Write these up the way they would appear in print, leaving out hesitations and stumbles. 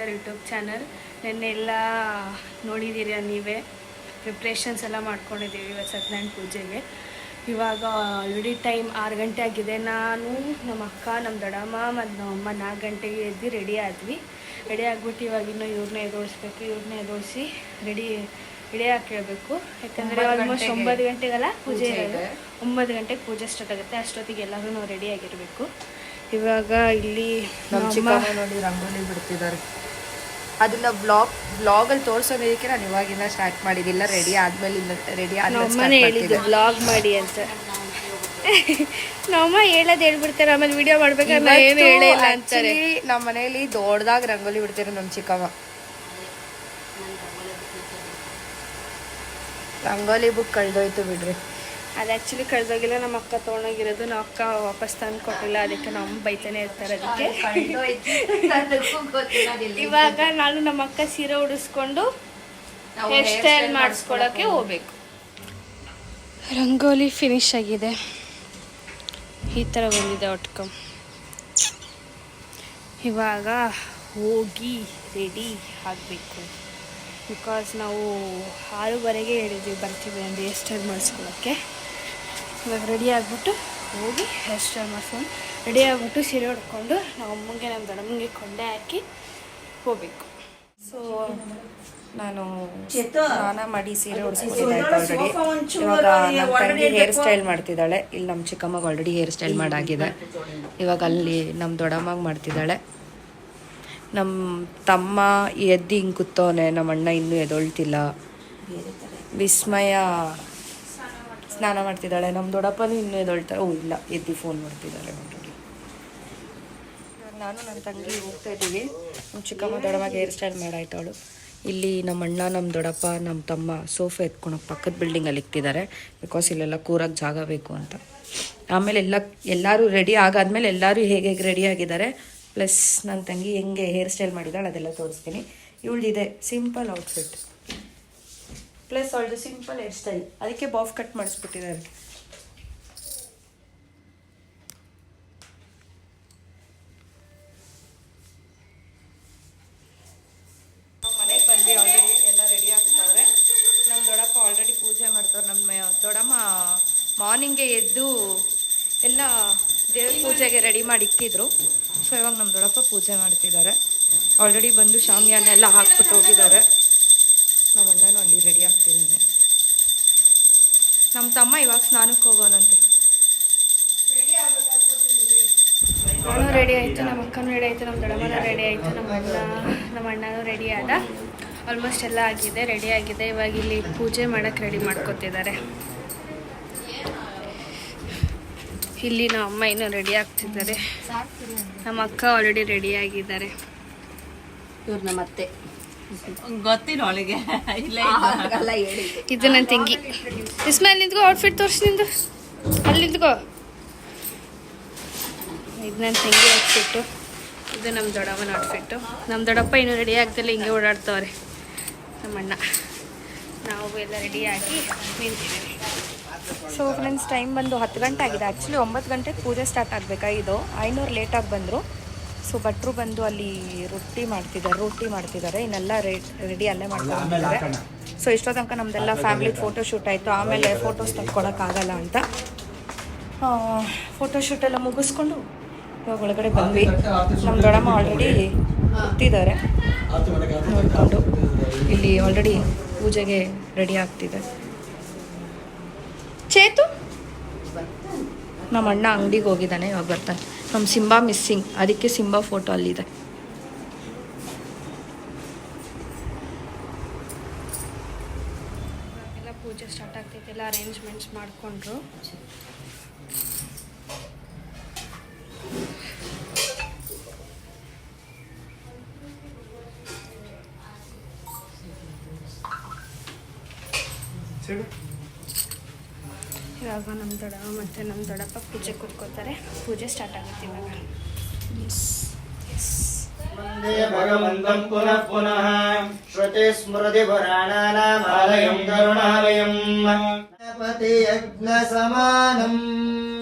Our YouTube channel. ನೆನ್ನೆಲ್ಲ ನೋಡಿದ್ದೀರಿ ನೀವೇ, preparations ಎಲ್ಲ ಮಾಡ್ಕೊಂಡಿದ್ದೀವಿ ಇವತ್ತು ಸತ್ಯನಾರಾಯಣ ಪೂಜೆಗೆ. ಇವಾಗ ಆಲ್ರೆಡಿ ಟೈಮ್ 6 ಗಂಟೆ ಆಗಿದೆ. ನಾನು ನಮ್ಮ ಅಕ್ಕ, ನಮ್ಮ ದೊಡ್ಡಮ್ಮ ಮತ್ತು ನಮ್ಮಮ್ಮ 4 ಗಂಟೆಗೆ ಎದ್ದು ರೆಡಿ ಆದ್ವಿ. ರೆಡಿ ಆಗಿಬಿಟ್ಟು ಇವಾಗ ಇನ್ನೂ ಇವ್ರನ್ನ ಎದೋಳಿಸ್ಬೇಕು. ಇವ್ರನ್ನ ಎದೋಳಿಸಿ ರೆಡಿ ಹಾಕಿ ಕೇಳಬೇಕು. ಯಾಕಂದರೆ ಆಲ್ಮೋಸ್ಟ್ 9 ಗಂಟೆಗೆಲ್ಲ ಪೂಜೆ ಇರೋದು. 9 ಗಂಟೆಗೆ ಪೂಜೆ ಸ್ಟಾರ್ಟ್ ಆಗುತ್ತೆ. ಅಷ್ಟೊತ್ತಿಗೆ ಎಲ್ಲರೂ ನಾವು ರೆಡಿ ಆಗಿರಬೇಕು. ಇವಾಗ ಇಲ್ಲಿ ನಮ್ಮ ಚಿಕ್ಕಮ್ಮ ನೋಡಿ ರಂಗೋಲಿ ಬಿಡ್ತಿದ್ದಾರೆ. ಅದನ್ನ ಬ್ಲಾಗಲ್ಲಿ ತೋರಿಸೋದಕ್ಕೆ ನಾನು ಇವಾಗಿಂದ ಸ್ಟಾರ್ಟ್ ಮಾಡಿದ್ದಿಲ್ಲ. ರೆಡಿ ಆದ್ಮೇಲೆ ಹೇಳಿದ್ದು ಬ್ಲಾಗ್ ಮಾಡಿ ಅಂತ. ನಮ್ಮಮ್ಮ ಹೇಳ್ಬಿಡ್ತಾರೆ, ಆಮೇಲೆ ವಿಡಿಯೋ ಮಾಡ್ಬೇಕಾದ್ರೆ ಏನು ಹೇಳೇ ಇಲ್ಲ ಅಂತಾರೆ. ನಮ್ಮ ಮನೆಯಲ್ಲಿ ದೊಡ್ಡದಾಗ ರಂಗೋಲಿ ಬಿಡ್ತಾರೆ ನಮ್ಮ ಚಿಕ್ಕಮ್ಮ. ರಂಗೋಲಿ ಬುಕ್ ಕಳೆದೋಯ್ತು ಬಿಡ್ರಿ. ಅದು ಆ್ಯಕ್ಚುಲಿ ಕಳೆದೋಗಿಲ್ಲ, ನಮ್ಮ ಅಕ್ಕ ತೊಗೊಂಡೋಗಿರೋದು. ನಮ್ಮ ಅಕ್ಕ ವಾಪಸ್ ತಂದು ಕೊಟ್ಟಿಲ್ಲ, ಅದಕ್ಕೆ ನಮ್ಮ ಬೈತಾನೆ ಇರ್ತಾರೆ. ಅದಕ್ಕೆ ಇವಾಗ ನಾನು ನಮ್ಮ ಅಕ್ಕ ಸೀರೆ ಉಡಿಸ್ಕೊಂಡು ಹೇರ್ ಸ್ಟೈಲ್ ಮಾಡಿಸ್ಕೊಳ್ಳೋಕ್ಕೆ ಹೋಗ್ಬೇಕು. ರಂಗೋಲಿ ಫಿನಿಶ್ ಆಗಿದೆ, ಈ ಥರ ಬಂದಿದೆ ಔಟ್ಕಮ್. ಇವಾಗ ಹೋಗಿ ರೆಡಿ ಆಗಬೇಕು. ಬಿಕಾಸ್ ನಾವು 6:30ಗೆ ಹೇಳಿದ್ವಿ ಬರ್ತೀವಿ ಅಂದರೆ ಹೇರ್ ಸ್ಟೈಲ್ ಮಾಡಿಸ್ಕೊಳ್ಳೋಕ್ಕೆ. ಇವಾಗ ರೆಡಿ ಆಗಿಬಿಟ್ಟು ಹೋಗಿ ಹೇರ್ ಸ್ಟೈಲ್ ಮಾಡಿಸ್ಕೊಂಡು ರೆಡಿ ಆಗಿಬಿಟ್ಟು ಸೀರೆ ಉಡ್ಕೊಂಡು ನಮ್ಮ ಅಮ್ಮಂಗೆ ನಮ್ಮ ದೊಡ್ಡಮ್ಮಂಗೆ ಕೊಂಡೆ ಹಾಕಿ ಹೋಗಬೇಕು. ಸೊ ನಾನು ಸ್ನಾನ ಮಾಡಿ ಸೀರೆ ಉಡಿಸ್ಕೊಂಡಿದ್ದಾಯ್ತು ಆಲ್ರೆಡಿ. ಇವಾಗ ನಮ್ಮ ತಂಗಿ ಹೇರ್ ಸ್ಟೈಲ್ ಮಾಡ್ತಿದ್ದಾಳೆ. ಇಲ್ಲಿ ನಮ್ಮ ಚಿಕ್ಕಮ್ಮಗೆ ಆಲ್ರೆಡಿ ಹೇರ್ ಸ್ಟೈಲ್ ಮಾಡಾಗಿದೆ. ಇವಾಗ ಅಲ್ಲಿ ನಮ್ಮ ದೊಡ್ಡಮ್ಮಗೆ ಮಾಡ್ತಿದ್ದಾಳೆ. ನಮ್ಮ ತಮ್ಮ ಎದ್ದು ಹಿಂಗೆ ಕೂತವನೆ, ನಮ್ಮ ಅಣ್ಣ ಇನ್ನೂ ಎದೊಳ್ತಿಲ್ಲ. ವಿಸ್ಮಯ ಸ್ನಾನ ಮಾಡ್ತಿದ್ದಾಳೆ. ನಮ್ಮ ದೊಡ್ಡಪ್ಪನೂ ಇನ್ನೂ ಎದೊಳ್ತಾರೆ. ಓ ಇಲ್ಲ, ಎದ್ದು ಫೋನ್ ಮಾಡ್ತಿದ್ದಾಳೆ ಆಲ್ರೆಡಿ. ನಾನು ನನ್ನ ತಂಗಿ ಹೋಗ್ತಾ ಇದ್ದೀವಿ. ನಮ್ಮ ಚಿಕ್ಕಮ್ಮ ದೊಡ್ಡಮ್ಮಗೆ ಹೇರ್ ಸ್ಟೈಲ್ ಮಾಡಾಯ್ತು ಅವಳು. ಇಲ್ಲಿ ನಮ್ಮ ಅಣ್ಣ, ನಮ್ಮ ದೊಡ್ಡಪ್ಪ, ನಮ್ಮ ತಮ್ಮ ಸೋಫಾ ಎತ್ಕೊಳಕ್ಕೆ ಪಕ್ಕದ ಬಿಲ್ಡಿಂಗಲ್ಲಿ ಇಕ್ತಿದ್ದಾರೆ. ಬಿಕಾಸ್ ಇಲ್ಲೆಲ್ಲ ಕೂರಕ್ಕೆ ಜಾಗ ಬೇಕು ಅಂತ. ಆಮೇಲೆ ಎಲ್ಲರೂ ರೆಡಿ ಆಗಾದ್ಮೇಲೆ ಎಲ್ಲರೂ ಹೇಗೆ ರೆಡಿ ಆಗಿದ್ದಾರೆ, ಪ್ಲಸ್ ನನ್ನ ತಂಗಿ ಹೆಂಗೆ ಹೇರ್ ಸ್ಟೈಲ್ ಮಾಡಿದ್ದಾಳೆ ಅದೆಲ್ಲ ತೋರಿಸ್ತೀನಿ. ಇವಳಿದೆ ಸಿಂಪಲ್ ಔಟ್ಫಿಟ್, ಪ್ಲಸ್ ಅವಳದು ಸಿಂಪಲ್ ಹೇರ್ ಸ್ಟೈಲ್. ಅದಕ್ಕೆ ಬಾಫ್ ಕಟ್ ಮಾಡಿಸ್ಬಿಟ್ಟಿದ್ದಾರೆ. ನಾವು ಮನೆಗೆ ಬಂದ್ವಿ, ಆಲ್ರೆಡಿ ಎಲ್ಲ ರೆಡಿ ಆಗ್ತಾವ್ರೆ. ನಮ್ಮ ದೊಡ್ಡಪ್ಪ ಆಲ್ರೆಡಿ ಪೂಜೆ ಮಾಡ್ತವ್ರೆ. ನಮ್ಮ ದೊಡ್ಡಮ್ಮ ಮಾರ್ನಿಂಗೇ ಎದ್ದು ಎಲ್ಲ ದೇವ್ರ ಪೂಜೆಗೆ ರೆಡಿ ಮಾಡಿ ಇಕ್ಕಿದ್ರು. ಸೊ ಇವಾಗ ನಮ್ಮ ದೊಡ್ಡಪ್ಪ ಪೂಜೆ ಮಾಡ್ತಿದ್ದಾರೆ. ಆಲ್ರೆಡಿ ಬಂದು ಶಾಮಿಯಾನ ಎಲ್ಲ ಹಾಕ್ಬಿಟ್ಟು ಹೋಗಿದ್ದಾರೆ. ನಮ್ಮ ಅಣ್ಣನೂ ಅಲ್ಲಿ ರೆಡಿ ಆಗ್ತಿದ್ದಾನೆ. ನಮ್ಮ ತಮ್ಮ ಇವಾಗ ಸ್ನಾನಕ್ಕೆ ಹೋಗೋನಂತೆ. ನಾನು ರೆಡಿ ಆಯಿತು, ನಮ್ಮ ಅಕ್ಕನೂ ರೆಡಿ ಆಯಿತು, ನಮ್ಮ ದೊಡ್ಡಮ್ಮನೂ ರೆಡಿ ಆಯಿತು, ನಮ್ಮ ಅಣ್ಣನೂ ರೆಡಿ ಆದ. ಆಲ್ಮೋಸ್ಟ್ ಎಲ್ಲ ಆಗಿದೆ, ರೆಡಿ ಆಗಿದೆ. ಇವಾಗ ಇಲ್ಲಿ ಪೂಜೆ ಮಾಡೋಕ್ಕೆ ರೆಡಿ ಮಾಡ್ಕೊತಿದ್ದಾರೆ. ಇಲ್ಲಿ ನಮ್ಮ ಅಮ್ಮ ಇನ್ನೂ ರೆಡಿ ಆಗ್ತಿದ್ದಾರೆ. ನಮ್ಮ ಅಕ್ಕ ಆಲ್ರೆಡಿ ರೆಡಿ ಆಗಿದ್ದಾರೆ. ಇವ್ರು ನಮ್ಮ ಅತ್ತೆ ಗೊತ್ತಿಲ್ಲ ಅವಳಿಗೆ. ಇದು ನನ್ನ ತಂಗಿ. ಇಸ್ಮಾಯಿಲ್ ನಿಂತ್ಕೋ, ಔಟ್ಫಿಟ್ ತೋರಿಸಿ ನಿಂದು. ಅಲ್ಲಿ ನಿಂತ್ಕೋ. ಇದು ನನ್ನ ತಂಗಿ ಔಟ್ಫಿಟ್ಟು, ಇದು ನಮ್ಮ ದೊಡ್ಡಮ್ಮನ ಔಟ್ಫಿಟ್ಟು. ನಮ್ಮ ದೊಡ್ಡಪ್ಪ ಇನ್ನೂ ರೆಡಿ ಆಗ್ತಿಲ್ಲ, ಹಿಂಗೆ ಓಡಾಡ್ತವ್ರೆ. ನಮ್ಮಣ್ಣ ನಾವು ಎಲ್ಲ ರೆಡಿಯಾಗಿ ನಿಂತಿದ್ದೀವಿ. ಸೊ ಫ್ರೆಂಡ್ಸ್, ಟೈಮ್ ಬಂದು 10 ಗಂಟೆ ಆಗಿದೆ. ಆ್ಯಕ್ಚುಲಿ 9 ಗಂಟೆಗೆ ಪೂಜೆ ಸ್ಟಾರ್ಟ್ ಆಗಬೇಕಾಗಿದ್ದು. 500 ಲೇಟಾಗಿ ಬಂದರು. ಸೊ ಭಟ್ರು ಬಂದು ಅಲ್ಲಿ ರೊಟ್ಟಿ ಮಾಡ್ತಿದ್ದಾರೆ. ಇನ್ನೆಲ್ಲ ರೆಡಿ ಅಲ್ಲೇ ಮಾಡ್ಕೊಂಡಿದ್ದಾರೆ. ಸೊ ಇಷ್ಟೋ ತನಕ ನಮ್ಮದೆಲ್ಲ ಫ್ಯಾಮಿಲಿ ಫೋಟೋಶೂಟ್ ಆಯಿತು. ಆಮೇಲೆ ಫೋಟೋಸ್ ತೆಕ್ಕೊಳಕ್ಕಾಗಲ್ಲ ಅಂತ ಫೋಟೋಶೂಟೆಲ್ಲ ಮುಗಿಸ್ಕೊಂಡು ಇವಾಗ ಒಳಗಡೆ ಬಂದ್ವಿ. ನಮ್ಮ ದೊಡ್ಡಮ್ಮ ಆಲ್ರೆಡಿ ಕೂತಿದ್ದಾರೆ ನೋಡಿಕೊಂಡು. ಇಲ್ಲಿ ಆಲ್ರೆಡಿ ಪೂಜೆಗೆ ರೆಡಿ ಆಗ್ತಿದೆ. ಚೇತು ನಮ್ಮ ಅಣ್ಣ ಅಂಗಡಿಗೆ ಹೋಗಿದ್ದಾನೆ, ಇವಾಗ ಬರ್ತಾನೆ. ನಮ್ಮ ಸಿಂಬಾ ಮಿಸ್ಸಿಂಗ್, ಅದಕ್ಕೆ ಸಿಂಬಾ ಫೋಟೋ ಅಲ್ಲಿದೆ. ಎಲ್ಲ ಪೂಜೆ ಸ್ಟಾರ್ಟ್ ಆಗ್ತೈತೆ, ಎಲ್ಲ ಅರೇಂಜ್ಮೆಂಟ್ಸ್ ಮಾಡಿಕೊಂಡ್ರು. ಇವಾಗ ನಮ್ಮ ದೊಡ್ಡಮ್ಮ ಮತ್ತು ನಮ್ಮ ದೊಡ್ಡಪ್ಪ ಪೂಜೆ ಕೂತ್ಕೋತಾರೆ. ಪೂಜೆ ಸ್ಟಾರ್ಟ್ ಆಗುತ್ತೆ ಇವಾಗ. ಭಗವಂತಂ ಪುನಃ ಪುನಃ ಶ್ರುತಿ ಸ್ಮೃತಿ ಪುರಾಣಾನಾಮಾಲಯಂ ಕರುಣಾಲಯಂ ಗಣಪತಿ ಯಜ್ಞ ಸಮಾನಂ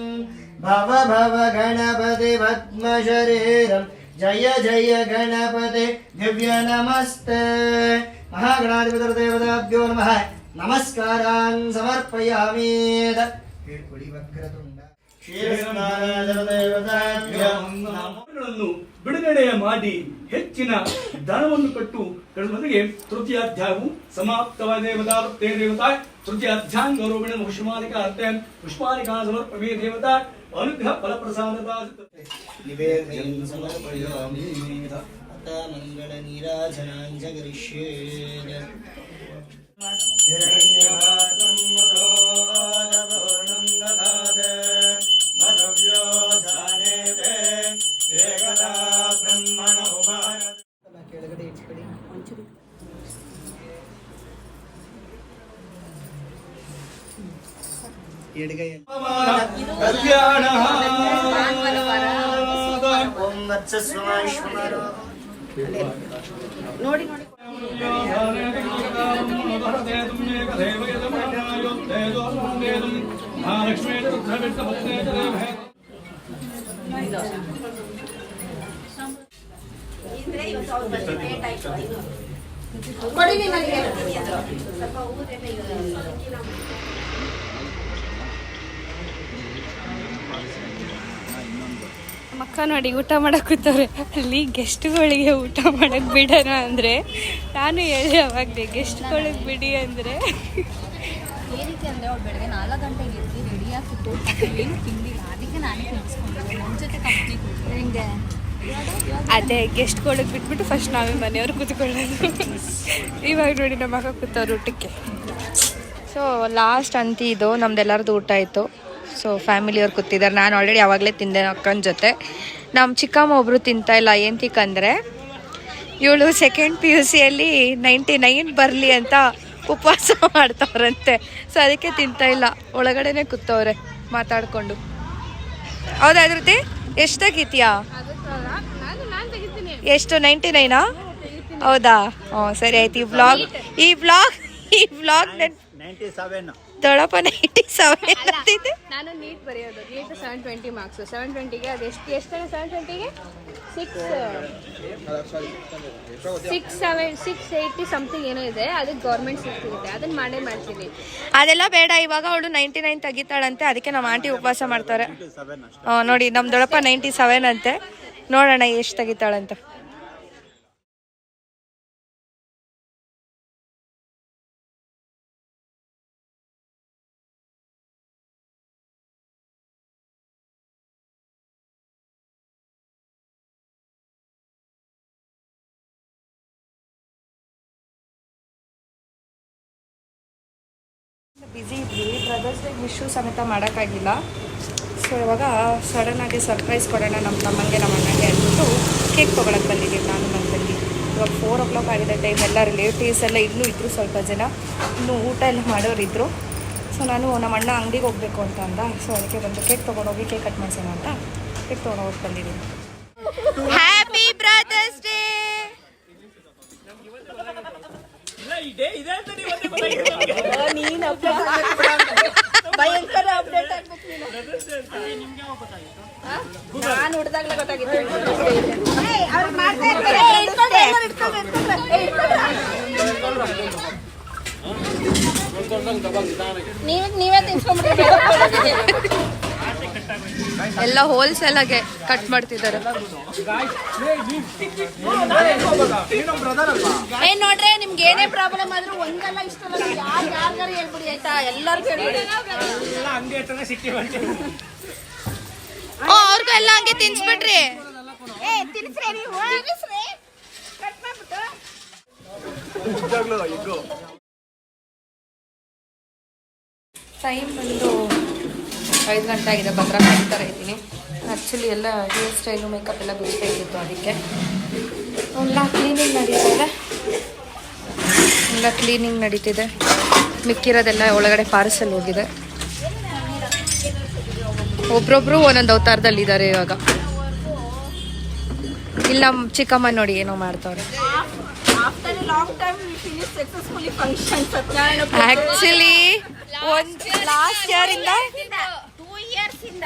ಭವ ಭವ ಗಣಪತಿ ಪದ್ಮ ಶರೀರಂ जय जय गणपते दिव्य नमस्ते महागणाधिपतिर्देवताभ्यो नमः नमस्कारान् समर्पयामि ಗಳನ್ನು ಬಿಡುಗಡೆಯ ಮಾಡಿ ಹೆಚ್ಚಿನ ಧನವನ್ನು ಕೊಟ್ಟು ಕಳೆದೊಂದಿಗೆ ತೃತೀಯಾಧ್ಯಾಯವು ಸಮಾಪ್ತವಾದ ದೇವತಾ ದೇವತಾ ತೃತೀಯಾಧ್ಯಾಯ ಗೌರವಣ ಪುಷ್ಪಾಲಿಕಾ ಅರ್ಥ ಪುಷ್ಪಾಲಿಕಾ ಸಮರ್ಪಮೇ ದೇವತಾ ಅನುಗ್ರಹ ಫಲಪ್ರಸಾದತಾ निवेदयन् समर्पयामि अतः मंगल नीराजनां जगरिष्ये हिरण्यपात्रं मदोदपूर्णं ददाते मनव्यो जानेते एकदा ब्रह्मणो भारत ಕೆಳಗಡೆ ಇಟ್ಕೊಳ್ಳಿ ಎಡಗೈ ಕಲ್ಯಾಣ ಓಂ ವತ್ಸಸ್ವಾಶ್ವಮರೋ ನೋಡಿ ನೋಡಿ ಮಕ್ಕ ನೋಡಿ ಊಟ ಮಾಡಕ್ ಕೂತವ್ರೆ. ಅಲ್ಲಿ ಗೆಸ್ಟ್ಗಳಿಗೆ ಊಟ ಮಾಡಕ್ ಬಿಡೋಣ ಅಂದ್ರೆ ನಾನು ಹೇಳಿ ಅವಾಗಲೇ ಗೆಸ್ಟ್ಗಳಿಗೆ ಬಿಡಿ ಅಂದ್ರೆ ಏನಕ್ಕೆ ಅಂದರೆ ಅವ್ರು ಬೆಳಗ್ಗೆ 4 ಗಂಟೆಗೆ ಎದ್ದು ರೆಡಿಯಾಗಿತ್ತು ಏನು ತಿಂದಿಲ್ಲ, ಅದಕ್ಕೆ ನಾನೇ ಕುಡಿಸ್ಕೊಂಡಿದ್ದೆ. ನನ್ನ ಜೊತೆ ಕಂಪ್ನಿ ಹಿಂಗೆ ಅದೇ ಗೆಸ್ಟ್ಗಳಿಗೆ ಬಿಟ್ಬಿಟ್ಟು ಫಸ್ಟ್ ನಾವೇ ಮನೆಯವ್ರು ಕೂತ್ಕೊಳ್ಳೋದು. ಇವಾಗ ನೋಡಿ ನಮ್ಮ ಅಕ್ಕ ಕೂತವ್ರು ಊಟಕ್ಕೆ. ಸೊ ಲಾಸ್ಟ್ ಅಂತಿ ಇದು ನಮ್ದೆಲ್ಲರದು ಊಟ ಆಯಿತು. ಸೊ ಫ್ಯಾಮಿಲಿಯವ್ರು ಕೂತಿದ್ದಾರೆ. ನಾನು ಆಲ್ರೆಡಿ ಯಾವಾಗಲೇ ತಿಂದೆ ಅಕ್ಕನ ಜೊತೆ. ನಮ್ಮ ಚಿಕ್ಕಮ್ಮ ಒಬ್ಬರು ತಿಂತಾ ಇಲ್ಲ. ಏನಂತಿಕಂದರೆ ಇವಳು ಸೆಕೆಂಡ್ PUCಯಲ್ಲಿ 99 ಬರಲಿ ಅಂತ ಉಪವಾಸ ಮಾಡ್ತವ್ರಂತೆ. ಸೊ ಅದಕ್ಕೆ ತಿಂತಾ ಇಲ್ಲ, ಒಳಗಡೆನೆ ಕೂತವ್ರೆ ಮಾತಾಡಿಕೊಂಡು. ಹೌದಾ ಅದ್ರತಿ ಎಷ್ಟು ತೆಗಿತೀಯಾ? ಎಷ್ಟು 99? ಹೌದಾ? ಹ್ಞೂ ಸರಿ ಆಯ್ತು. ಈ ವ್ಲಾಗ್ ದೊಡ್ಡಪ್ಪ 97 ಅಂತಿದ್ದೆ. ನಾನು ನೀಟ್ ಬರೆಯೋದು. Neat 720 marks. 720ಗೆ ಅದು ಎಷ್ಟು 720ಗೆ 680 ಸಮಥಿಂಗ್ ಏನೋ ಇದೆ. ಅದಕ್ಕೆ ಗೌರ್ಮೆಂಟ್ ಸಿಗ್ತಿದೆ, ಅದನ್ನ ಮಾಡ್ತೀನಿ. ಅದೆಲ್ಲ ಬೇಡ, ಇವಾಗ ಅವಳು 99 ತೆಗಿತಾಳಂತೆ. ಅದಕ್ಕೆ ನಮ್ಮ ಆಂಟಿ ಉಪವಾಸ ಮಾಡ್ತಾರೆ. ನೋಡಿ ನಮ್ಮ ದೊಡ್ಡಪ್ಪ 97 ಅಂತೆ. ನೋಡೋಣ ಎಷ್ಟು ತೆಗಿತಾಳಂತ. ಬ್ಯುಸಿ ಇದ್ವಿ. ಬ್ರದರ್ಸ್ ಡೇ ವಿಶು ಸಮೇತ ಮಾಡೋಕ್ಕಾಗಿಲ್ಲ. ಸೊ ಇವಾಗ ಸಡನ್ನಾಗಿ ಸರ್ಪ್ರೈಸ್ ಕೊಡೋಣ ನಮ್ಮ ತಮ್ಮಂಗೆ ನಮ್ಮ ಅಣ್ಣಗೆ ಅಂದ್ಬಿಟ್ಟು ಕೇಕ್ ತೊಗೊಳಕ್ಕೆ ಬಂದಿದ್ದೀವಿ ನಾನು ನನ್ನ ತಂಗಿ. ಇವಾಗ 4 o'clock ಆಗಿದೆ ಟೈಮ್. ಎಲ್ಲ ರಿಲೇಟಿವ್ಸ್ ಎಲ್ಲ ಇನ್ನೂ ಇದ್ದರು, ಸ್ವಲ್ಪ ಜನ ಇನ್ನೂ ಊಟ ಎಲ್ಲ ಮಾಡೋರಿದ್ದರು. ಸೊ ನಾನು ನಮ್ಮ ಅಣ್ಣ ಅಂಗಡಿಗೆ ಹೋಗಬೇಕು ಅಂತ ಅಂದ. ಸೊ ಅದಕ್ಕೆ ಬಂದು ಕೇಕ್ ತೊಗೊಂಡೋಗಿ ಕೇಕ್ ಕಟ್ ಮಾಡಿಸೋಣ ಅಂತ ಕೇಕ್ ತೊಗೊಂಡೋಗಿ ಬಂದಿದ್ದೀನಿ. Happy brothers day. ಭಯಂಕರ ಅಪ್ಡೇಟ್ ನಾನು ಹುಡ್ದಾಗ್ಲೇ ಗೊತ್ತಾಗಿತ್ತು. ನೀವೇ ತಿನ್ಸ್ಕೊಂಡ್ಬಿಟ್ಟು ಎಲ್ಲ ಹೋಲ್ಸೇಲಾಗೆ ಕಟ್ ಮಾಡ್ತಿದ್ದಾರೆ. ಏನ್ ನೋಡ್ರೆ ನಿಮ್ಗೆ ಏನೇ ಪ್ರಾಬ್ಲಮ್ ಆದ್ರೂ ಒಂದಲ್ಲ ಇಷ್ಟಲ್ಲ ಯಾರ್ಗಾರು ಹೇಳ್ಬಿಡಿ ಆಯ್ತಾ, ಎಲ್ಲರಿಗೂ ಹೇಳ್ಬಿಡಿ. ಅವ್ರಿಗೂ ಎಲ್ಲ ಹಂಗೆ ತಿನ್ಸ್ಬಿಟ್ರಿ. ತಿನ್ಸ್ರಿ ನೀವು, ತಿನ್ಸ್ರಿ ಕಟ್ ಮಾಡ್ಬಿಟ್ಟು. ಟೈಮ್ ಬಂದು 5 ಗಂಟೆ ಆಗಿದೆ. ಭದ್ರ ಕಾಯ್ತಾ ಇದ್ದೀನಿ. ಆ್ಯಕ್ಚುಲಿ ಎಲ್ಲ ಹೇರ್ ಸ್ಟೈಲು ಮೇಕಪ್ ಎಲ್ಲ ಬಿಡಿಸ್ಬೇಕಿತ್ತು, ಅದಕ್ಕೆ ಎಲ್ಲ ಕ್ಲೀನಿಂಗ್ ನಡೀತಿದೆ. ಮಿಕ್ಕಿರೋದೆಲ್ಲ ಒಳಗಡೆ ಪಾರ್ಸಲ್ ಹೋಗಿದೆ. ಒಬ್ರೊಬ್ರು ಒಂದೊಂದು ಅವತಾರದಲ್ಲಿದ್ದಾರೆ ಇವಾಗ. ಇಲ್ಲಿ ನಮ್ಮ ಚಿಕ್ಕಮ್ಮ ನೋಡಿ ಏನೋ ಮಾಡ್ತಾವ್ರೆ. ಆಕ್ಚುಲಿ ಒಂದು ಲಾಸ್ಟ್ ಇಯರ್ ಇಂದ 2 years ಇಂದ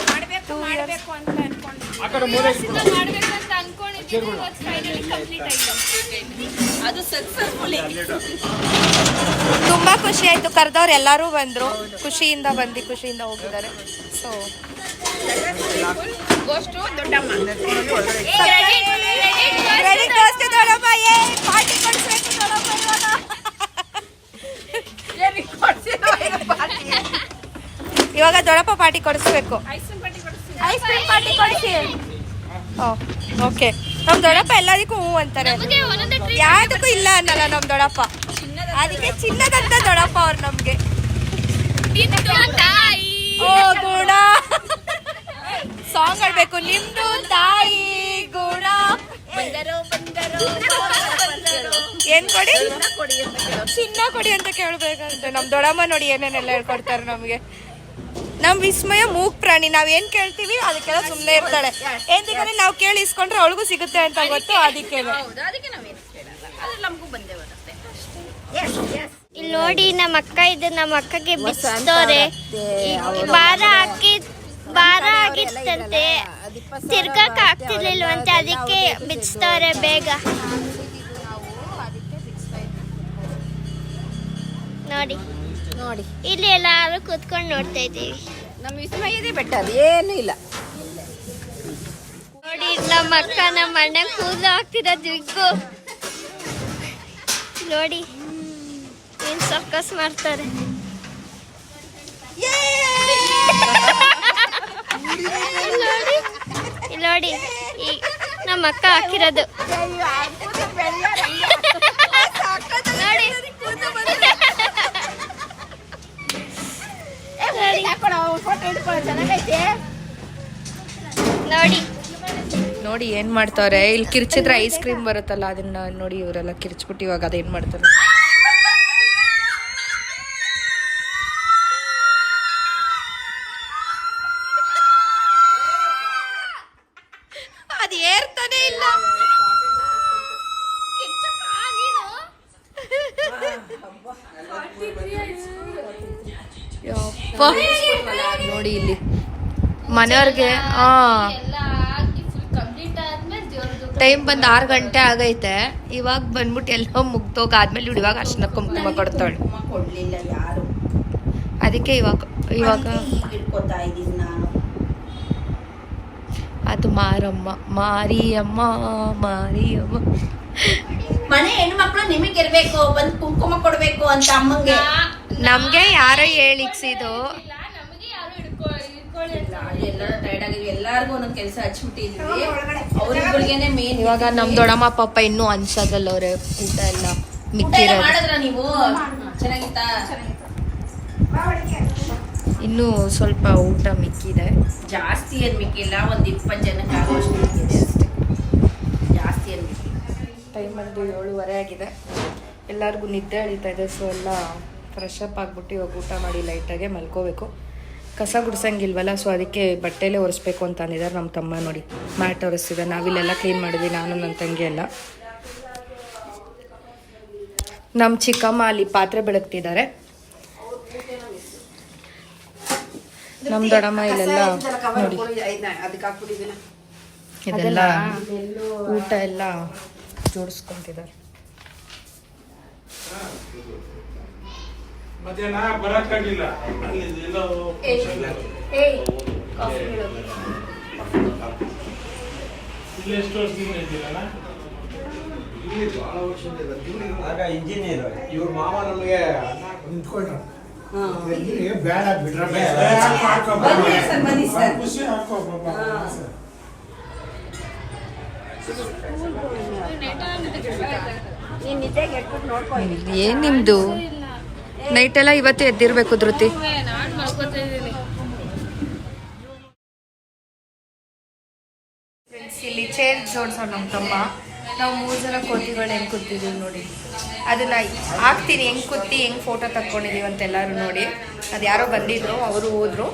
ಮಾಡ್ಬೇಕು ಅಂತ ಅನ್ಕೊಂಡಿದ್ದೆ. ಅನ್ಕೊಂಡಿದ್ದೀವಿ ಫೈನಲಿ ಕಂಪ್ಲೀಟ್ ಆಗಿದೆ. ಅದು ಸಕ್ಸಸ್ಫುಲಿ. ತುಂಬ ಖುಷಿ ಆಯಿತು. ಕರೆದವ್ರು ಎಲ್ಲರೂ ಬಂದರು, ಖುಷಿಯಿಂದ ಹೋಗಿದ್ದಾರೆ. ಸೊ ಗೋಷ್ಟು ದೊಡ್ಡಮ್ಮ. ಪಾರ್ಟಿ ಕೊಡಿಸ್ಬೇಕು ದೊಡ್ಡಪ್ಪ ಇವಾಗ ದೊಡ್ಡಪ್ಪ ಪಾರ್ಟಿ ಕೊಡಿಸ್ಬೇಕು. ಐಸ್ ಕ್ರೀಮ್ ಪಾರ್ಟಿ ಕೊಡಿಸಿ. ಓಕೆ, ನಮ್ಮ ದೊಡ್ಡಪ್ಪ ಎಲ್ಲದಕ್ಕೂ ಹ್ಞೂ ಅಂತಾರೆ, ಯಾವುದಕ್ಕೂ ಇಲ್ಲ ಅನ್ನಲ್ಲ ನಮ್ಮ ದೊಡ್ಡಪ್ಪ. ಅದಕ್ಕೆ ಚಿನ್ನದಂತ ದೊಡ್ಡಪ್ಪ ಅವ್ರು ನಮಗೆ. ಓ ಗುಣ ಸಾಂಗ್ ಆಡ್ಬೇಕು. ನಿಮ್ದು ತಾಯಿ ಗುಣ ಏನ್ ಕೊಡಿ, ಚಿನ್ನ ಕೊಡಿ ಅಂತ ಕೇಳ್ಬೇಕಂತೆ. ನಮ್ ದೊಡ್ಡಮ್ಮ ನೋಡಿ ಏನೇನೆಲ್ಲ ಹೇಳ್ಕೊಡ್ತಾರೆ ನಮ್ಗೆ. ನಮ್ ವಿಸ್ಮಯ ಮೂಕ್ ಪ್ರಾಣಿ, ನಾವ್ ಏನ್ ಕೇಳ್ತೀವಿ ಅದಕ್ಕೆಲ್ಲ ಸುಮ್ನೆ ಇರ್ತಾಳೆ. ಏನ್ಬೇಕಂದ್ರೆ ನಾವು ಕೇಳಿ ಇಸ್ಕೊಂಡ್ರೆ ಅವಳಿಗೂ ಸಿಗುತ್ತೆ ಅಂತ ಗೊತ್ತು, ಅದಕ್ಕೆ ನಮಗೂ ಬಂದೇ ಬರುತ್ತೆ. ಇಲ್ಲಿ ನೋಡಿ ನಮ್ಮ ಅಕ್ಕ ಇದೆ, ನಮ್ಮ ಅಕ್ಕಗೆ ಬಿಚ್ಚೋರೆ ಭಾರ ಆಗಿತ್ತಂತೆ, ತಿರ್ಗಕ್ ಆಗ್ತಿರ್ಲಿಲ್ವಂತೆ, ಅದಕ್ಕೆ ಬಿಚ್ಚೋರೆ ಬೇಗ. ನೋಡಿ ನೋಡಿ ಇಲ್ಲಿ ಎಲ್ಲಾರು ಕೂತ್ಕೊಂಡು ನೋಡ್ತಾ ಇದ್ದೀವಿ. ನಮ್ಮ ವಿಸ್ಮಯದೇ ಬೆಟ್ಟ, ಏನು ಇಲ್ಲ. ನೋಡಿ ನಮ್ಮ ಅಕ್ಕ ನಮ್ಮ ಅಣ್ಣ ಕೂದಲು ಹಾಕ್ತಿರೋದು ವಿಗ್ಗು ನೋಡಿ ಏನ್ ಸರ್ಕಸ್ ಮಾಡ್ತಾರೆ. ಇಲ್ಲಿ ನೋಡಿ ಈ ನಮ್ಮ ಅಕ್ಕ ಹಾಕಿರೋದು ನೋಡಿ ನೋಡಿ ಏನ್ ಮಾಡ್ತಾವ್ರೆ. ಇಲ್ಲಿ ಕಿರ್ಚಿದ್ರೆ ಐಸ್ ಕ್ರೀಮ್ ಬರುತ್ತಲ್ಲ, ಅದನ್ನ ನೋಡಿ ಇವರೆಲ್ಲ ಕಿರ್ಚ್ಬಿಟ್ಟು ಇವಾಗ ಅದೇನ್ ಮಾಡ್ತಾರೆ. ಅದು ಏರ್ತಾನೆ ಇಲ್ಲ. ನೋಡಿ ಇಲ್ಲಿ ಮನೆಯವ್ರಿಗೆ ಟೈಮ್ ಬಂದು 6 ಗಂಟೆ ಆಗೈತೆ. ಇವಾಗ ಬಂದ್ಬಿಟ್ಟು ಎಲ್ಲ ಮುಗ್ದೋಗಾದ್ಮೇಲೆ ಇವಾಗ ಅರ್ಶಿನ ಕುಂಕುಮ ಕೊಡ್ತಾಳೆ. ಅದಕ್ಕೆ ಇವಾಗ ಅದು ಮಾರಿಯಮ್ಮ ಮನೆ ಹೆಣ್ಮಕ್ಳು ನಿಮಗೆ ಇರ್ಬೇಕು, ಬಂದು ಕುಂಕುಮ ಕೊಡ್ಬೇಕು ಅಂತ ಅಮ್ಮಂಗೆ. ನಮ್ಗೆ ಯಾರೋ ಹೇಳಿಕ್ಸಿದು. ಎಲ್ಲಾರ್ಗು ಒಂದೊಂದ್ ಕೆಲಸ ಹಚ್ಬಿಟ್ಟಿದ್ವಿ, ಅವ್ರಿಗೆನೆ ಮೇನ್. ಇವಾಗ ನಮ್ ದೊಡ್ಡಮ್ಮ ಪಾಪ ಇನ್ನೂ ಅನ್ಸದಲ್ಲ ಅವ್ರೆ ಊಟ ಎಲ್ಲ ಮಿಕ್ಕಿರೋದು. ಮಾಡಿದ್ರ ನೀವು ಚೆನ್ನಾಗಿತ್ತಾ? ಇನ್ನೂ ಸ್ವಲ್ಪ ಊಟ ಮಿಕ್ಕಿದೆ. ಜಾಸ್ತಿ ಏನ್ ಮಿಕ್ಕಿಲ್ಲ, ಒಂದ್ 20 ಜನಕ್ಕೆ ಆಗೋಷ್ಟು ಮಿಕ್ಕಿದೆ ಅಷ್ಟೇ, ಜಾಸ್ತಿ ಏನ್ ಮಿಕ್ಕಿಲ್ಲ. ಟೈಮ್ ಬಂದು 7:30 ಆಗಿದೆ. ಎಲ್ಲರಿಗೂ ನಿದ್ದೆ ಎಳಿತಾ ಇದೆ. ಸೊ ಎಲ್ಲ ಫ್ರೆಶ್ ಅಪ್ ಆಗ್ಬಿಟ್ಟು ಇವಾಗ ಊಟ ಮಾಡಿ ಲೈಟಾಗೆ ಮಲ್ಕೋಬೇಕು. ಕಸ ಗುಡ್ಸಂಗಿಲ್ವಲ್ಲ, ಸೊ ಅದಕ್ಕೆ ಬಟ್ಟೆಲೇ ಒರೆಸ್ಬೇಕು ಅಂತ ಅಂದಿದ್ದಾರೆ ನಮ್ಮ ತಮ್ಮ. ನೋಡಿ ಮ್ಯಾಟ್ ಒರೆಸ್ತಿದ್ದೆ, ನಾವಿಲ್ಲೆಲ್ಲ ಕ್ಲೀನ್ ಮಾಡಿದ್ವಿ, ನಾನು ನನ್ನ ತಂಗಿ ಎಲ್ಲ. ನಮ್ಮ ಚಿಕ್ಕಮ್ಮ ಅಲ್ಲಿ ಪಾತ್ರೆ ಬೆಳಗ್ತಿದ್ದಾರೆ. ನಮ್ಮ ದೊಡ್ಡಮ್ಮ ಇಲ್ಲೆಲ್ಲ ನೋಡಿ ಇದೆಲ್ಲ ಊಟ ಎಲ್ಲ ಜೋಡಿಸ್ಕೊಂತಿದ್ದಾರೆ. ಮಧ್ಯಾಹ್ನ ಬರಕ್ಕಾಗಿಲ್ಲ, ಇಲ್ಲಿ ಎಷ್ಟು ವರ್ಷದಿಂದ ಇದ್ದೀರಲ್ಲ? ಇಲ್ಲಿ ಬಹಳ ವರ್ಷದಿಂದ ಆಗ ಇಂಜಿನಿಯರ್. ಇವ್ರ ಮಾವ ನಮಗೆ ನಿಂತ್ಕೊಂಡ್ರು, ಬೇಡ ಬಿಡ್ರ ಖುಷಿ ಹಾಕೋ ಏನ್ ನಿಮ್ದು ನೈಟ್ ಎಲ್ಲ ಇವತ್ತು ಎದ್ದಿರ್ಬೇಕು ಧೃತಿ. ಇಲ್ಲಿ ಚೇರ್ ಜೋಡ್ಸೋಣ ನಮ್ಮ ತಮ್ಮ. ನಾವು 3 ಜನ ಕೋತಿಗಳು ಹೆಂಗೆ ಕೂತಿದ್ದೀವಿ ನೋಡಿ. ಅದನ್ನ ಹಾಕ್ತೀನಿ ಹೆಂಗೆ ಕೂತಿ ಹೆಂಗೆ ಫೋಟೋ ತಕ್ಕೊಂಡಿದ್ದೀವಿ ಅಂತ ಎಲ್ಲರೂ ನೋಡಿ. ಅದು ಯಾರೋ ಬಂದಿದ್ರು, ಅವರು ಹೋದ್ರು.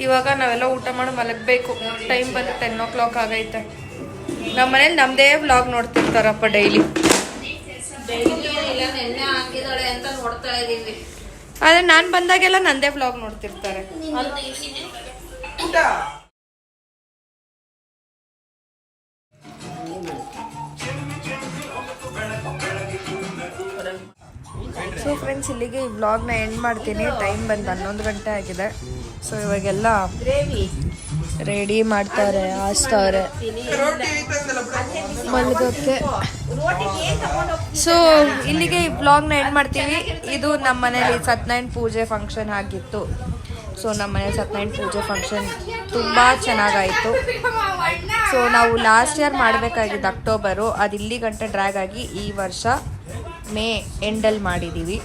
ಇವಾಗ ನಾವೆಲ್ಲ ಊಟ ಮಾಡಿ ಮಲಗಬೇಕು. ಟೈಮ್ ಬಂದು 10 o'clock ಆಗೈತೆ. ನಮ್ಮ ಮನೇಲಿ ನಮ್ಮದೇ ವ್ಲಾಗ್ ನೋಡ್ತಿರ್ತಾರಪ್ಪ ಡೈಲಿ. ಆದ್ರೆ ನಾನು ಬಂದಾಗೆಲ್ಲ ನಂದೇ ವ್ಲಾಗ್ ನೋಡ್ತಿರ್ತಾರೆ. ಸೊ ಫ್ರೆಂಡ್ಸ್, ಇಲ್ಲಿಗೆ ಈ ವ್ಲಾಗ್ನ ಎಂಡ್ ಮಾಡ್ತೀನಿ. ಟೈಮ್ ಬಂದು 11 ಗಂಟೆ ಆಗಿದೆ. ಸೊ ಇವಾಗೆಲ್ಲ ರೆಡಿ ಮಾಡ್ತಾರೆ, ಹಾಸ್ತಾರೆ ಮಲಗೋಕ್ಕೆ. ಸೊ ಇಲ್ಲಿಗೆ ಈ ವ್ಲಾಗ್ನ ಎಂಡ್ ಮಾಡ್ತೀವಿ. ಇದು ನಮ್ಮ ಮನೇಲಿ ಸತ್ಯನಾರಾಯಣ ಪೂಜೆ ಫಂಕ್ಷನ್ ಆಗಿತ್ತು. ಸೊ ನಮ್ಮ ಮನೇಲಿ ಸತ್ಯನಾರಾಯಣ ಪೂಜೆ ಫಂಕ್ಷನ್ ತುಂಬ ಚೆನ್ನಾಗಾಯಿತು. ಸೊ ನಾವು ಲಾಸ್ಟ್ ಇಯರ್ ಮಾಡಬೇಕಾಗಿದ್ದು ಅಕ್ಟೋಬರು, ಅದು ಇಲ್ಲಿ ಗಂಟೆ ಡ್ರ್ಯಾಗ್ ಆಗಿ ಈ ವರ್ಷ ಮೇ ಎಂಡಲ್ಲಿ ಮಾಡಿದ್ದೀವಿ.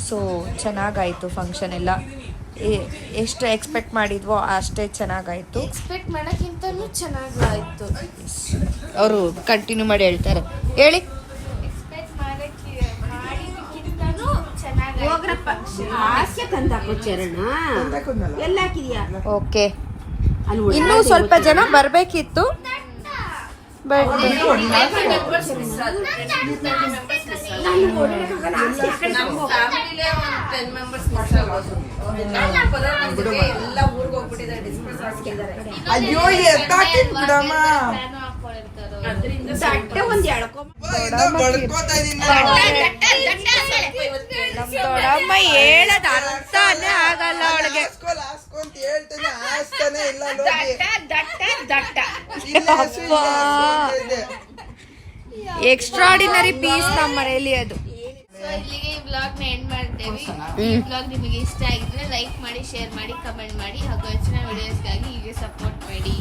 ಸೊ ಚೆನ್ನಾಗಾಯಿತು ಫಂಕ್ಷನ್ ಎಲ್ಲ. ಎಷ್ಟು ಎಕ್ಸ್ಪೆಕ್ಟ್ ಮಾಡಿದ್ವೋ ಅಷ್ಟೇ ಚೆನ್ನಾಗಾಯಿತು. ಎಕ್ಸ್ಪೆಕ್ಟ್ ಮಾಡೋಕ್ಕಿಂತಲೂ ಚೆನ್ನಾಗಾಯಿತು. ಅವರು ಕಂಟಿನ್ಯೂ ಮಾಡಿ ಹೇಳ್ತಾರೆ, ಹೇಳಿ. ಎಕ್ಸ್ಪೆಕ್ಟ್ ಮಾಡಿದ್ದಕ್ಕಿಂತಲೂ ಚೆನ್ನಾಗಿ ಹೋಗ್ರಪ್ಪ ಹಾಸ್ಯ ತಂದಾಕೋ ಚರಣ ಎಲ್ಲ ಹಾಕಿದ್ಯಾ ಓಕೆ, ಇನ್ನೂ ಸ್ವಲ್ಪ ಜನ ಬರಬೇಕಿತ್ತು, ಬಟ್ ಅಯ್ಯೋ ಬಿಡಮ್ಮ ಒಂದ್ ಎಳ್ಕೊ ದೊಡ್ಡಮ್ಮ ಹೇಳದ ಅರ್ಥನೇ ಆಗಲ್ಲ ಅವಳಿಗೆ. ಎಕ್ಸ್ಟ್ರಾಡಿನರಿ ಪೀಸ್ ನಮ್ಮ ಮನೆಯಲ್ಲಿ ಅದು. ಇಲ್ಲಿಗೆ ಈ ಬ್ಲಾಗ್ನ ಎಂಡ್ ಮಾಡ್ತೇವೆ. ಈ ಬ್ಲಾಗ್ ನಿಮಗೆ ಇಷ್ಟ ಆಗಿದ್ರೆ ಲೈಕ್ ಮಾಡಿ, ಶೇರ್ ಮಾಡಿ, ಕಮೆಂಟ್ ಮಾಡಿ ಹಾಗೂ ಹೆಚ್ಚಿನ ವಿಡಿಯೋಸ್ಗಾಗಿ ಹೀಗೆ ಸಪೋರ್ಟ್ ಮಾಡಿ.